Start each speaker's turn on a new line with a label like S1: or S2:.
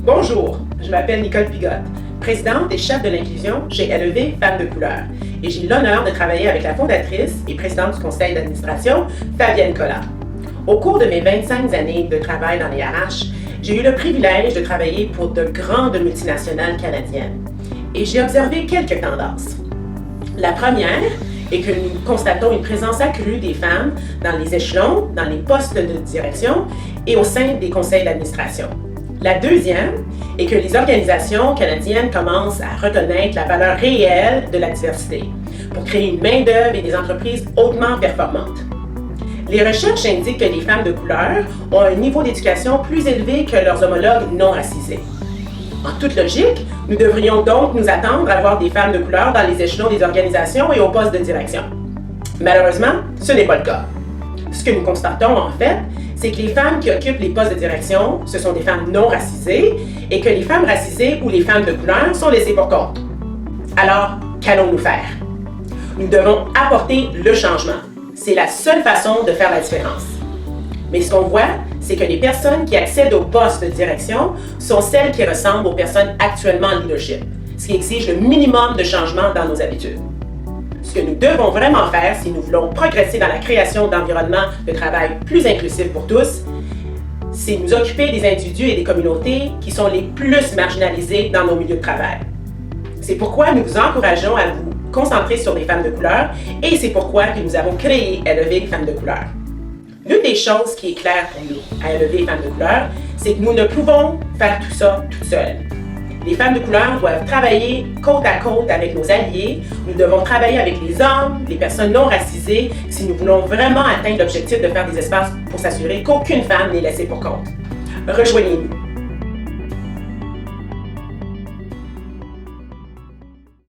S1: Bonjour, je m'appelle Nicole Pigotte, présidente et chef de l'inclusion chez LEV Femmes de couleur, et j'ai l'honneur de travailler avec la fondatrice et présidente du conseil d'administration, Fabienne Collat. Au cours de mes 25 années de travail dans les RH, j'ai eu le privilège de travailler pour de grandes multinationales canadiennes, et j'ai observé quelques tendances. La première est que nous constatons une présence accrue des femmes dans les échelons, dans les postes de direction et au sein des conseils d'administration. La deuxième est que les organisations canadiennes commencent à reconnaître la valeur réelle de la diversité pour créer une main-d'œuvre et des entreprises hautement performantes. Les recherches indiquent que les femmes de couleur ont un niveau d'éducation plus élevé que leurs homologues non racisés. En toute logique, nous devrions donc nous attendre à voir des femmes de couleur dans les échelons des organisations et aux postes de direction. Malheureusement, ce n'est pas le cas. Ce que nous constatons en fait, c'est que les femmes qui occupent les postes de direction, ce sont des femmes non racisées et que les femmes racisées ou les femmes de couleur sont laissées pour compte. Alors, qu'allons-nous faire? Nous devons apporter le changement. C'est la seule façon de faire la différence. Mais ce qu'on voit, c'est que les personnes qui accèdent aux postes de direction sont celles qui ressemblent aux personnes actuellement en leadership, ce qui exige le minimum de changement dans nos habitudes. Ce que nous devons vraiment faire si nous voulons progresser dans la création d'environnements de travail plus inclusifs pour tous, c'est nous occuper des individus et des communautés qui sont les plus marginalisés dans nos milieux de travail. C'est pourquoi nous vous encourageons à vous concentrer sur les femmes de couleur et c'est pourquoi que nous avons créé LEV Femmes de couleur. L'une des choses qui est claire pour nous, à LEV Femmes de couleur, c'est que nous ne pouvons faire tout ça toutes seules. Les femmes de couleur doivent travailler côte à côte avec nos alliés. Nous devons travailler avec les hommes, les personnes non racisées, si nous voulons vraiment atteindre l'objectif de faire des espaces pour s'assurer qu'aucune femme n'est laissée pour compte. Rejoignez-nous.